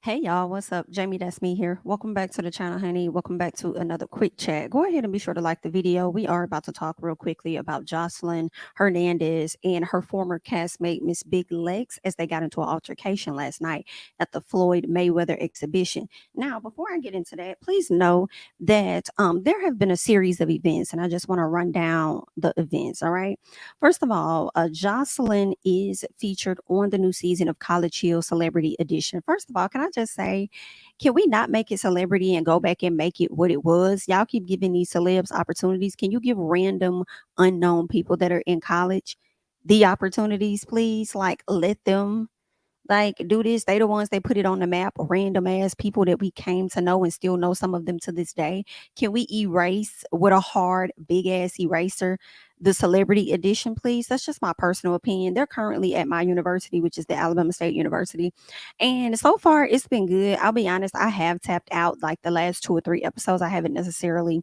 Hey y'all, what's up? Jamie, that's me here. Welcome back to the channel, honey. Welcome back to another quick chat. Go ahead and be sure to like the video. We are about to talk real quickly about Joseline Hernandez and her former castmate, Miss Big Legs, as they got into an altercation last night at the Floyd Mayweather exhibition. Now, before I get into that, please know that there have been a series of events, and I just want to run down the events. All right. First of all, Jocelyn is featured on the new season of College Hill Celebrity Edition. First of all, can I just say, can we not make it celebrity and go back and make it what it was? Y'all keep giving these celebs opportunities. Can you give random unknown people that are in college the opportunities, please? Like, let them do this. They the ones they put it on the map, random ass people that we came to know and still know some of them to this day. Can we erase with a hard big ass eraser the celebrity edition, please? That's just my personal opinion. They're currently at my university, which is the Alabama State University, and so far it's been good. I'll be honest, I have tapped out like the last 2 or 3 episodes. I haven't necessarily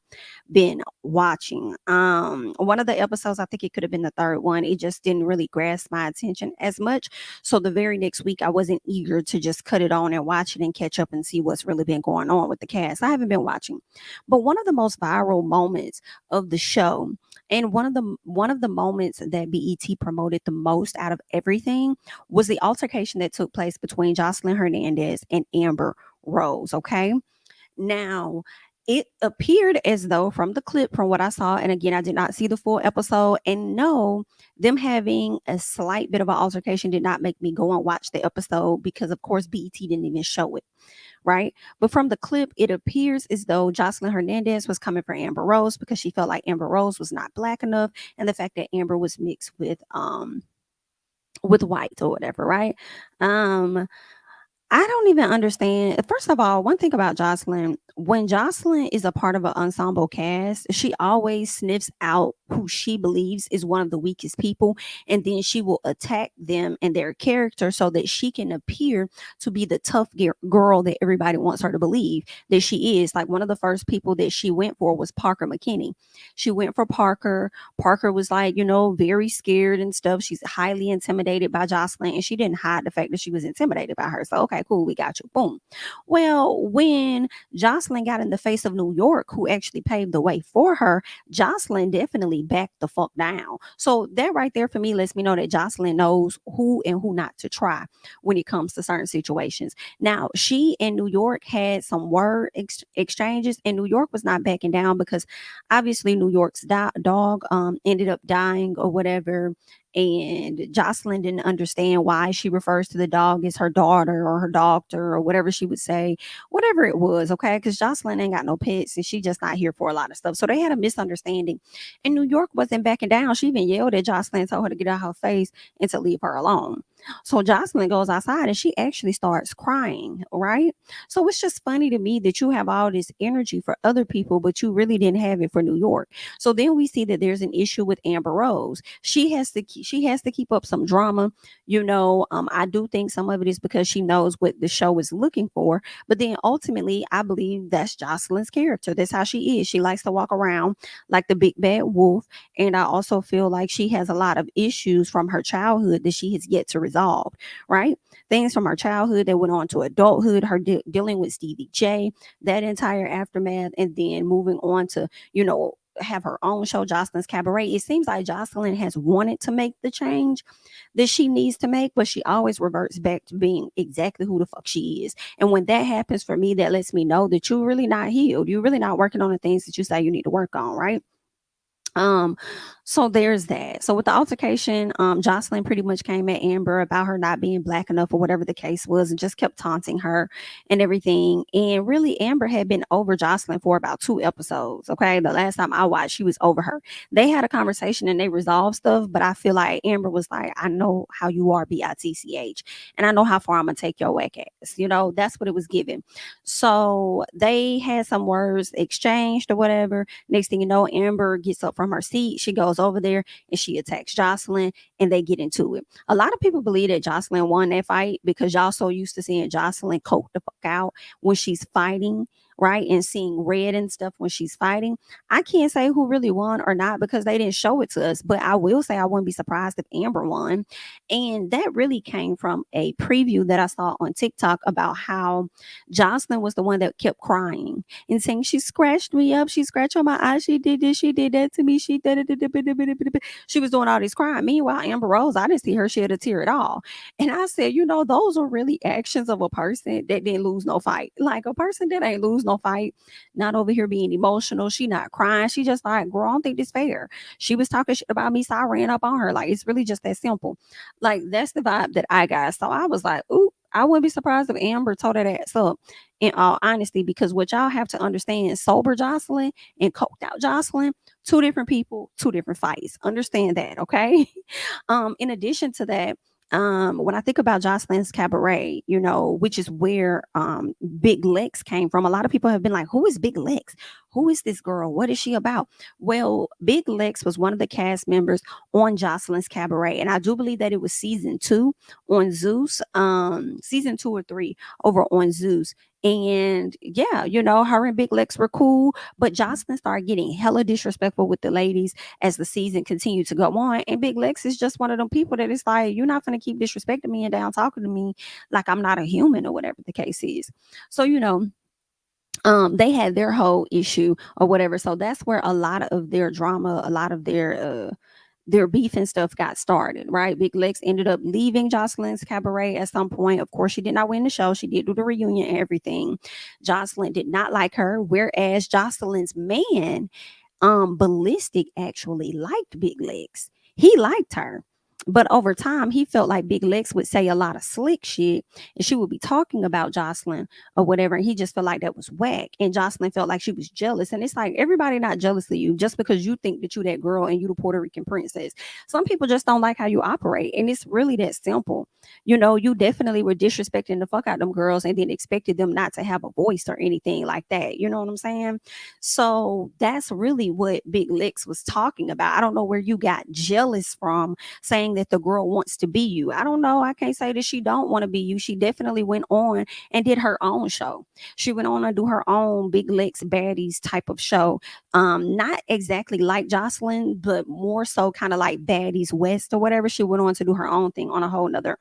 been watching. One of the episodes, I think it could have been the third one, it just didn't really grasp my attention as much. So the very next week, I wasn't eager to just cut it on and watch it and catch up and see what's really been going on with the cast. I haven't been watching. But one of the most viral moments of the show, and one of the moments that BET promoted the most out of everything, was the altercation that took place between Joseline Hernandez and Amber Rose. Okay. Now, it appeared as though from the clip, from what I saw, and again, I did not see the full episode, and no, them having a slight bit of an altercation did not make me go and watch the episode because, of course, BET didn't even show it, right? But from the clip, it appears as though Joseline Hernandez was coming for Amber Rose because she felt like Amber Rose was not black enough, and the fact that Amber was mixed with white or whatever, right? Um, I don't even understand. First of all, one thing about Jocelyn, when Jocelyn is a part of an ensemble cast, she always sniffs out who she believes is one of the weakest people, and then she will attack them and their character so that she can appear to be the tough girl that everybody wants her to believe that she is. Like one of the first people that she went for was Parker McKinney. She went for Parker. Parker was like, very scared and stuff. She's highly intimidated by Jocelyn, and she didn't hide the fact that she was intimidated by her. So, okay, cool, we got you. Boom. Well, when Jocelyn got in the face of New York, who actually paved the way for her, Jocelyn definitely backed the fuck down. So, that right there for me lets me know that Jocelyn knows who and who not to try when it comes to certain situations. Now, she and New York had some word exchanges, and New York was not backing down because obviously New York's dog ended up dying or whatever, and Jocelyn didn't understand why she refers to the dog as her daughter or her doctor or whatever she would say, whatever it was, okay? Because Jocelyn ain't got no pets and she just not here for a lot of stuff. So they had a misunderstanding, and New York wasn't backing down. She even yelled at Jocelyn, told her to get out her face and to leave her alone. So Jocelyn goes outside and she actually starts crying, right? So it's just funny to me that you have all this energy for other people, but you really didn't have it for New York. So then we see that there's an issue with Amber Rose. She has to keep up some drama. I do think some of it is because she knows what the show is looking for. But then ultimately, I believe that's Jocelyn's character. That's how she is. She likes to walk around like the big bad wolf. And I also feel like she has a lot of issues from her childhood that she has yet to resolve, right? Things from her childhood that went on to adulthood, her dealing with Stevie J, that entire aftermath, and then moving on to, have her own show, Jocelyn's Cabaret. It seems like Jocelyn has wanted to make the change that she needs to make, but she always reverts back to being exactly who the fuck she is. And when that happens for me, that lets me know that you're really not healed. You're really not working on the things that you say you need to work on, right? Um, so there's that. So with the altercation, Jocelyn pretty much came at Amber about her not being black enough or whatever the case was, and just kept taunting her and everything. And really, Amber had been over Jocelyn for about 2 episodes. Okay, the last time I watched, she was over her. They had a conversation and they resolved stuff, but I feel like Amber was like, "I know how you are, bitch, and I know how far I'm gonna take your whack ass." That's what it was given. So they had some words exchanged or whatever. Next thing you know, Amber gets up from her seat. She goes over there and she attacks Jocelyn, and they get into it. A lot of people believe that Jocelyn won that fight because y'all so used to seeing Jocelyn coke the fuck out when she's fighting, right? And seeing red and stuff when she's fighting. I can't say who really won or not because they didn't show it to us, but I will say I wouldn't be surprised if Amber won. And that really came from a preview that I saw on TikTok about how Jocelyn was the one that kept crying and saying, "She scratched me up, she scratched on my eye, she did this, she did that to me, she did it." She was doing all this crying. Meanwhile, Amber Rose, I didn't see her shed a tear at all. And I said, those are really actions of a person that didn't lose no fight. Like a person that ain't lose no fight, not over here being emotional. She not crying. She just like, girl, I don't think this fair. She was talking shit about me, so I ran up on her. Like, it's really just that simple. Like, that's the vibe that I got. So I was like, ooh, I wouldn't be surprised if Amber told that ass up, in all honesty, because what y'all have to understand, sober Jocelyn and coked out Jocelyn, two different people, two different fights. Understand that, okay? In addition to that, when I think about Jocelyn's Cabaret, which is where Big Lex came from, a lot of people have been like, who is Big Lex? Who is this girl? What is she about? Well, Big Lex was one of the cast members on Jocelyn's Cabaret, and I do believe that it was season 2 on Zeus, season 2 or 3 over on Zeus. And yeah, her and Big Lex were cool, but Jocelyn started getting hella disrespectful with the ladies as the season continued to go on. And Big Lex is just one of them people that is like, you're not going to keep disrespecting me and down talking to me like I'm not a human or whatever the case is. So, they had their whole issue or whatever. So that's where a lot of their drama, a lot of their beef and stuff got started, right? Big Lex ended up leaving Jocelyn's Cabaret at some point. Of course, she did not win the show. She did do the reunion and everything. Jocelyn did not like her, whereas Jocelyn's man, Ballistic, actually liked Big Legs. He liked her. But over time, he felt like Big Lex would say a lot of slick shit and she would be talking about Jocelyn or whatever. And he just felt like that was whack. And Jocelyn felt like she was jealous. And it's like, everybody not jealous of you just because you think that you that girl and you the Puerto Rican princess. Some people just don't like how you operate. And it's really that simple. You definitely were disrespecting the fuck out of them girls and then expected them not to have a voice or anything like that. You know what I'm saying? So that's really what Big Lex was talking about. I don't know where you got jealous from saying that the girl wants to be you. I don't know. I can't say that she don't want to be you. She definitely went on and did her own show. She went on to do her own Big Lex Baddies type of show. Not exactly like Jocelyn, but more so kind of like Baddies West or whatever. She went on to do her own thing on a whole nother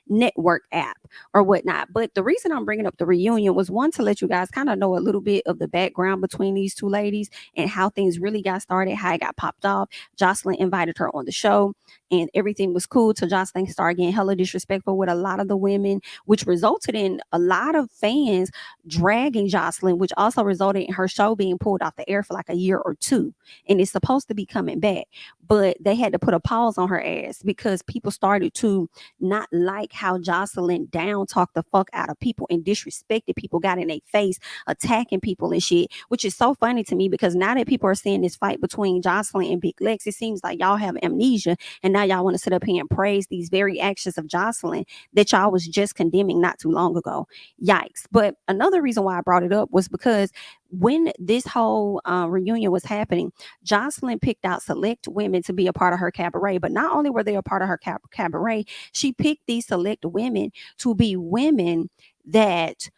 network app or whatnot. But the reason I'm bringing up the reunion was, one, to let you guys kind of know a little bit of the background between these two ladies and how things really got started, how it got popped off. Jocelyn invited her on the show and everything was cool till Jocelyn started getting hella disrespectful with a lot of the women, which resulted in a lot of fans dragging Jocelyn, which also resulted in her show being pulled off the air for like a year or two. And it's supposed to be coming back, but they had to put a pause on her ass because people started to not like how Jocelyn down talked the fuck out of people and disrespected people, got in their face, attacking people and shit, which is so funny to me because now that people are seeing this fight between Jocelyn and Big Lex, it seems like y'all have amnesia and now y'all want to sit up here and praise these very actions of Jocelyn that y'all was just condemning not too long ago. Yikes. But another reason why I brought it up was because when this whole reunion was happening, Jocelyn picked out select women to be a part of her cabaret. But not only were they a part of her cabaret, she picked these select women to be women that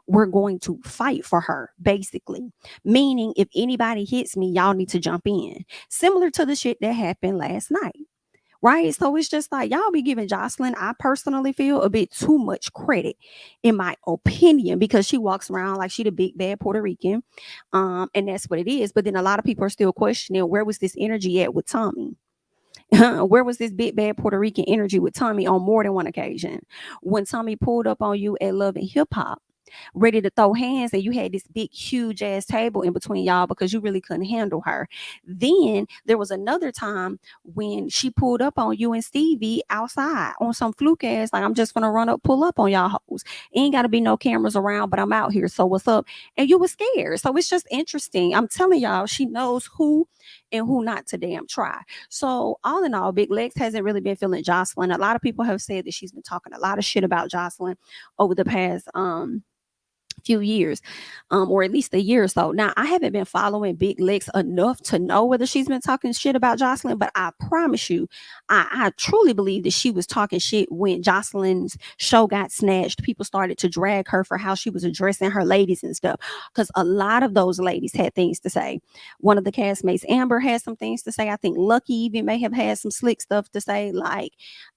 were going to fight for her, basically. Meaning, if anybody hits me, y'all need to jump in. Similar to the shit that happened last night. Right. So it's just like y'all be giving Jocelyn, I personally feel, a bit too much credit, in my opinion, because she walks around like she the big bad Puerto Rican. And that's what it is. But then a lot of people are still questioning, where was this energy at with Tommy? Where was this big bad Puerto Rican energy with Tommy on more than one occasion? When Tommy pulled up on you at Love and Hip Hop, ready to throw hands, and you had this big huge ass table in between y'all because you really couldn't handle her. Then there was another time when she pulled up on you and Stevie outside on some fluke ass, like, I'm just gonna run up, pull up on y'all hoes. Ain't gotta be no cameras around, but I'm out here, so what's up? And you were scared. So it's just interesting. I'm telling y'all, she knows who and who not to damn try. So all in all, Big Lex hasn't really been feeling Jocelyn. A lot of people have said that she's been talking a lot of shit about Jocelyn over the past few years, or at least a year or so. Now, I haven't been following Big Lex enough to know whether she's been talking shit about Joseline, but I promise you, I truly believe that she was talking shit when Joseline's show got snatched. People started to drag her for how she was addressing her ladies and stuff, because a lot of those ladies had things to say. One of the castmates, Amber, had some things to say. I think Lucky even may have had some slick stuff to say. Like,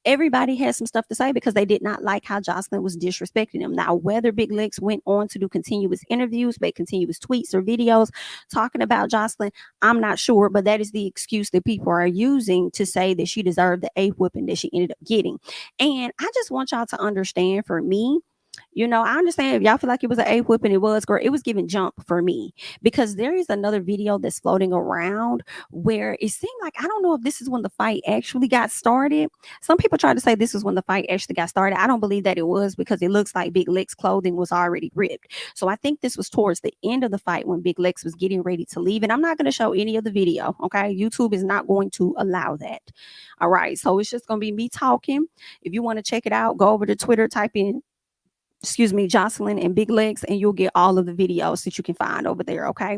everybody had some stuff to say because they did not like how Joseline was disrespecting them. Now, whether Big Lex went on to do continuous interviews, make continuous tweets or videos talking about Joseline, I'm not sure, but that is the excuse that people are using to say that she deserved the A whipping that she ended up getting. And I just want y'all to understand, for me, I understand if y'all feel like it was an A whipping, it was, girl, it was giving jump for me, because there is another video that's floating around where it seemed like, I don't know if this is when the fight actually got started. Some people try to say this is when the fight actually got started. I don't believe that it was, because it looks like Big Lex clothing was already ripped. So I think this was towards the end of the fight when Big Lex was getting ready to leave. And I'm not going to show any of the video. Okay. YouTube is not going to allow that. All right. So it's just going to be me talking. If you want to check it out, go over to Twitter, type in, Joseline and Big Legs, and you'll get all of the videos that you can find over there. Okay.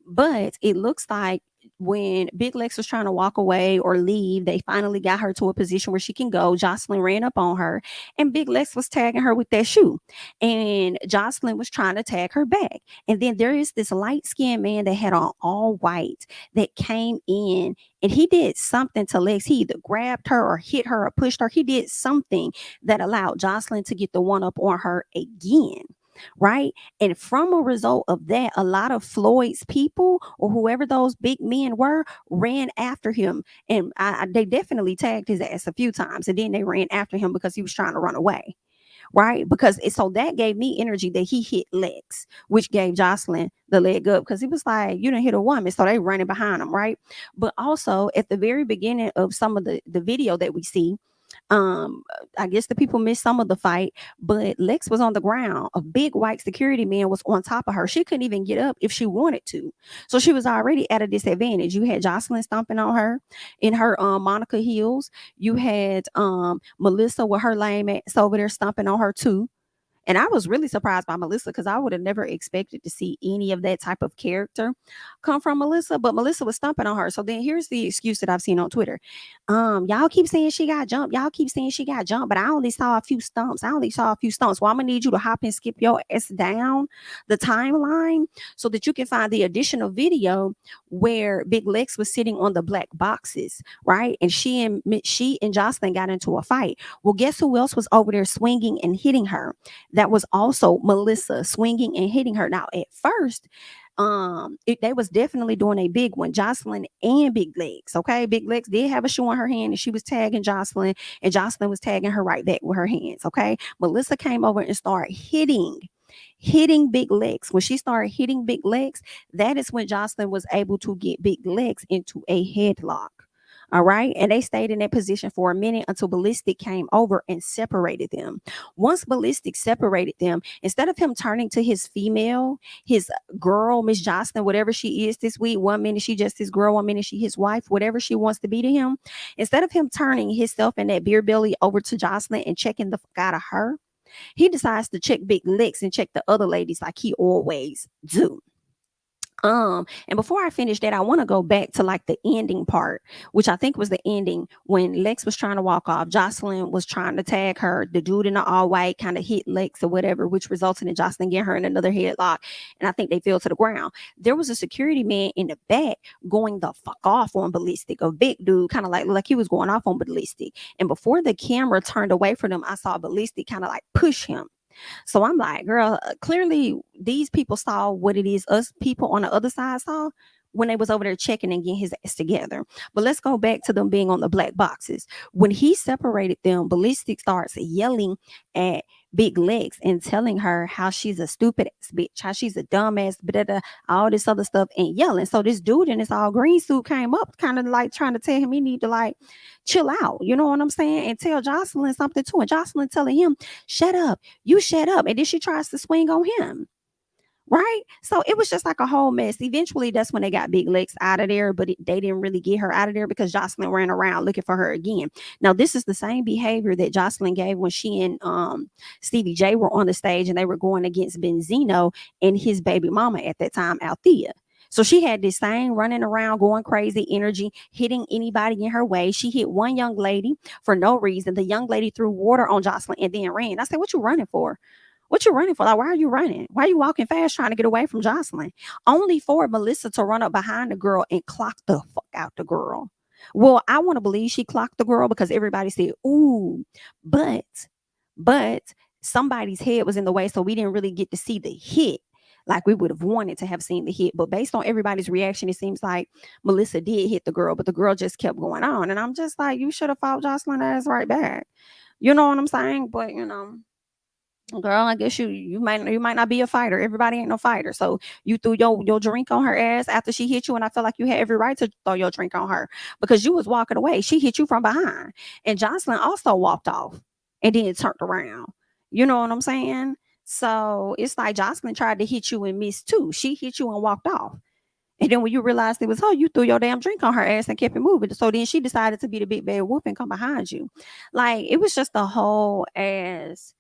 But it looks like when Big Lex was trying to walk away or leave, they finally got her to a position where she can go. Joseline ran up on her, and Big Lex was tagging her with that shoe. And Joseline was trying to tag her back. And then there is this light skinned man that had on all white that came in, and he did something to Lex. He either grabbed her or hit her or pushed her. He did something that allowed Joseline to get the one up on her again. Right. And from a result of that, a lot of Floyd's people, or whoever those big men were, ran after him. And they definitely tagged his ass a few times. And then they ran after him because he was trying to run away. Right. So that gave me energy that he hit Lex, which gave Joseline the leg up, because he was like, you didn't hit a woman. So they running behind him. Right. But also at the very beginning of some of the video that we see, um, I guess the people missed some of the fight, but Lex was on the ground. A big white security man was on top of her. She couldn't even get up if she wanted to. So she was already at a disadvantage. You had Joseline stomping on her in her Monica heels. You had Melissa with her lame ass over there stomping on her too. And I was really surprised by Melissa, because I would have never expected to see any of that type of character come from Melissa, but Melissa was stomping on her. So then here's the excuse that I've seen on Twitter. Y'all keep saying she got jumped. Y'all keep saying she got jumped, but I only saw a few stumps. Well, I'm gonna need you to hop and skip your ass down the timeline so that you can find the additional video where Big Lex was sitting on the black boxes, right? And she and Joseline got into a fight. Well, guess who else was over there swinging and hitting her? That was also Melissa, swinging and hitting her. Now, at first, they was definitely doing a big one, Joseline and Big Legs. Okay, Big Legs did have a shoe in her hand, and she was tagging Joseline, and Joseline was tagging her right back with her hands. Okay, Melissa came over and started hitting Big Legs. When she started hitting Big Legs, that is when Joseline was able to get Big Legs into a headlock. All right. And they stayed in that position for a minute until Ballistic came over and separated them. Once Ballistic separated them, instead of him turning to his female, his girl, Miss Joseline, whatever she is this week, 1 minute she just his girl, 1 minute she his wife, whatever she wants to be to him, instead of him turning himself and that beer belly over to Joseline and checking the fuck out of her, he decides to check Big Licks and check the other ladies like he always do. And before I finish that, I want to go back to like the ending part, which I think was the ending when Lex was trying to walk off. Joseline was trying to tag her. The dude in the all white kind of hit Lex or whatever, which resulted in Joseline getting her in another headlock. And I think they fell to the ground. There was a security man in the back going the fuck off on Ballistic, a big dude, kind of like he was going off on Ballistic. And before the camera turned away from him, I saw Ballistic kind of like push him. So I'm like, girl, clearly these people saw what it is us people on the other side saw when they was over there checking and getting his ass together. But let's go back to them being on the black boxes. When he separated them, Ballistic starts yelling at Big Legs and telling her how she's a stupid ass bitch, how she's a dumb ass, all this other stuff, and yelling. So this dude in this all green suit came up, kind of like trying to tell him he need to like chill out. You know what I'm saying? And tell Joseline something too. And Joseline telling him, shut up, you shut up. And then she tries to swing on him. right? So it was just like a whole mess. Eventually, that's when they got Big Lex out of there, but they didn't really get her out of there because Joseline ran around looking for her again. Now, this is the same behavior that Joseline gave when she and Stevie J were on the stage and they were going against Benzino and his baby mama at that time, Althea. So she had this thing running around, going crazy, energy, hitting anybody in her way. She hit one young lady for no reason. The young lady threw water on Joseline and then ran. I said, "What you running for? What you running for? Like, why are you running? Why are you walking fast trying to get away from Joseline?" Only for Melissa to run up behind the girl and clock the fuck out the girl. Well, I want to believe she clocked the girl because everybody said, "Ooh," but but somebody's head was in the way, so we didn't really get to see the hit like we would have wanted to have seen the hit. But based on everybody's reaction, it seems like Melissa did hit the girl, but the girl just kept going on. And I'm just like, you should have fought Joseline ass right back. You know what I'm saying? But girl, I guess you might not be a fighter. Everybody ain't no fighter. So you threw your drink on her ass after she hit you, and I feel like you had every right to throw your drink on her because you was walking away. She hit you from behind, and Joseline also walked off and then turned around. You know what I'm saying? So it's like Joseline tried to hit you and missed too. She hit you and walked off. And then when you realized it was her, you threw your damn drink on her ass and kept it moving. So then she decided to be the big bad whoop and come behind you. Like it was just a whole ass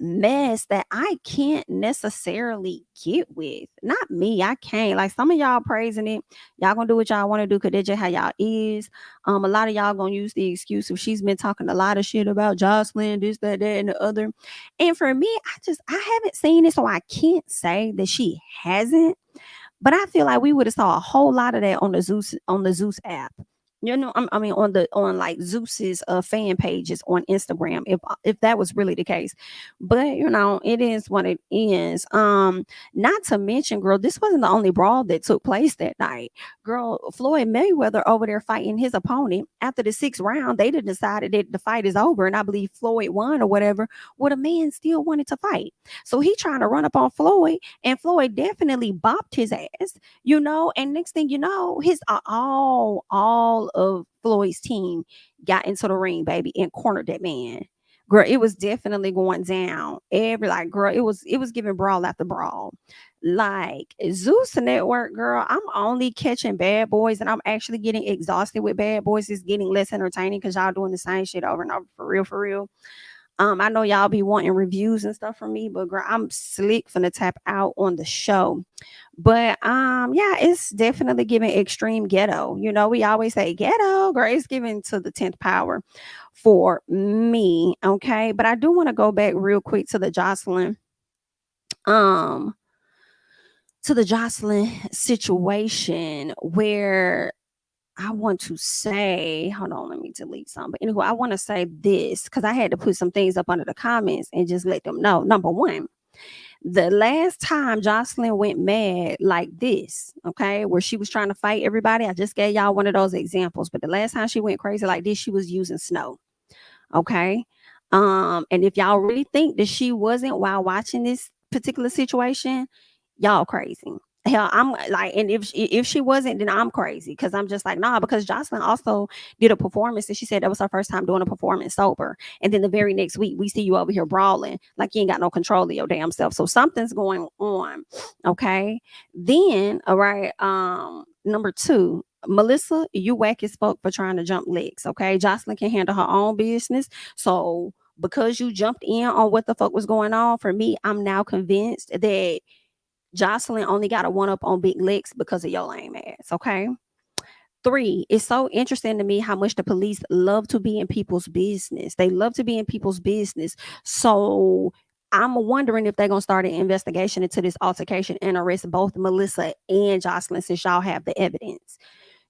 mess that I can't necessarily get with. Not me. I can't. Like some of y'all praising it. Y'all gonna do what y'all want to do because that's just how y'all is. A lot of y'all gonna use the excuse of she's been talking a lot of shit about Joseline, this, that, and the other. And for me, I haven't seen it, so I can't say that she hasn't. But I feel like we would have saw a whole lot of that on the Zeus app. I mean on like Zeus's fan pages on Instagram if that was really the case. But it is what it is. Not to mention, girl, this wasn't the only brawl that took place that night. Girl, Floyd Mayweather over there fighting his opponent after the sixth round, they done decided that the fight is over, and I believe Floyd won or whatever. Well, the man still wanted to fight, so he trying to run up on Floyd, and Floyd definitely bopped his ass, and next thing you know, his all of Floyd's team got into the ring, baby, and cornered that man. Girl, it was definitely going down. Girl, it was giving brawl after brawl. Like Zeus Network, girl, I'm only catching bad boys, and I'm actually getting exhausted with bad boys. It's getting less entertaining because y'all doing the same shit over and over, for real, for real. I know y'all be wanting reviews and stuff from me, but girl, I'm slick finna tap out on the show. But yeah, it's definitely giving extreme ghetto. We always say ghetto, girl. It's giving to the 10th power for me. Okay. But I do want to go back real quick um, to the Joseline situation where I want to say, hold on, let me delete some. But anyway, I want to say this because I had to put some things up under the comments and just let them know. Number one, the last time Joseline went mad like this, okay, where she was trying to fight everybody, I just gave y'all one of those examples. But the last time she went crazy like this, she was using snow. Okay. And if y'all really think that she wasn't while watching this particular situation, y'all crazy. Hell, I'm like, and if she wasn't, then I'm crazy because I'm just like, nah, because Joseline also did a performance and she said that was her first time doing a performance sober. And then the very next week, we see you over here brawling like you ain't got no control of your damn self. So something's going on. Okay. Then, all right, number two, Melissa, you whack as fuck for trying to jump legs. Okay. Joseline can handle her own business. So because you jumped in on what the fuck was going on, for me, I'm now convinced that Joseline only got a one up on Big Lex because of your lame ass. Okay. Three, it's so interesting to me how much the police love to be in people's business. They love to be in people's business. So I'm wondering if they're gonna start an investigation into this altercation and arrest both Melissa and Joseline since y'all have the evidence.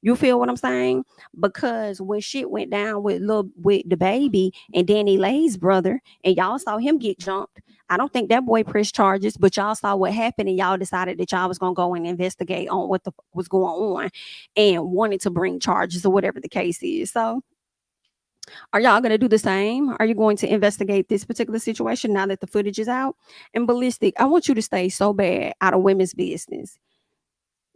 You feel what I'm saying? Because when shit went down with the baby and Danny Lay's brother, and y'all saw him get jumped, I don't think that boy pressed charges, but y'all saw what happened and y'all decided that y'all was gonna go and investigate on what the was going on and wanted to bring charges or whatever the case is. So are y'all gonna do the same? Are you going to investigate this particular situation now that the footage is out? And Ballistic, I want you to stay so bad out of women's business.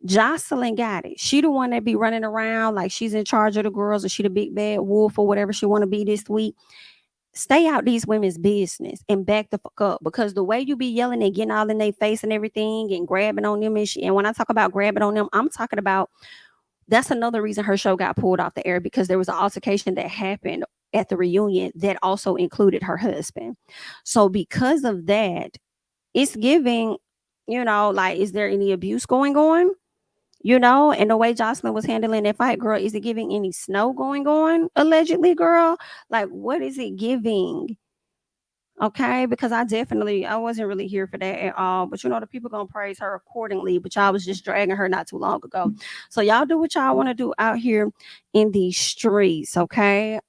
Joseline got it. She the one that be running around like she's in charge of the girls, or she the big bad wolf or whatever she want to be this week. stay out these women's business and back the fuck up, because the way you be yelling and getting all in their face and everything and grabbing on them and shit. And when I talk about grabbing on them, I'm talking about, that's another reason her show got pulled off the air, because there was an altercation that happened at the reunion that also included her husband. So because of that, it's giving, like, is there any abuse going on? And the way Joseline was handling that fight, girl, is it giving any snow going on? Allegedly, girl. Like, what is it giving? Okay, because I wasn't really here for that at all. But the people gonna praise her accordingly. But y'all was just dragging her not too long ago. So y'all do what y'all want to do out here in these streets, okay?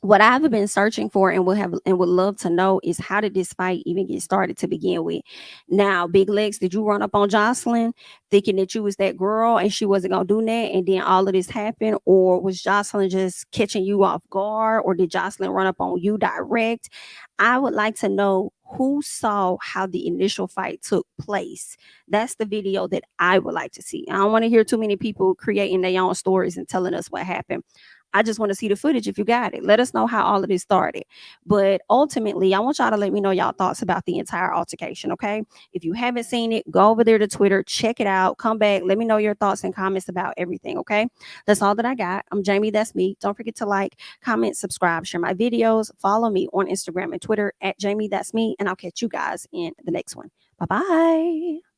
What I've been searching for and would love to know is, how did this fight even get started to begin with? Now, Big Legs, did you run up on Joseline thinking that you was that girl and she wasn't gonna do that, and then all of this happened? Or was Joseline just catching you off guard? Or did Joseline run up on you direct? I would like to know who saw how the initial fight took place. That's the video that I would like to see. I don't want to hear too many people creating their own stories and telling us what happened. I just want to see the footage if you got it. Let us know how all of this started. But ultimately, I want y'all to let me know y'all thoughts about the entire altercation, okay? If you haven't seen it, go over there to Twitter, check it out, come back, let me know your thoughts and comments about everything, okay? That's all that I got. I'm Jamie, that's me. Don't forget to like, comment, subscribe, share my videos, follow me on Instagram and Twitter at JamiThatsMe, and I'll catch you guys in the next one. Bye-bye.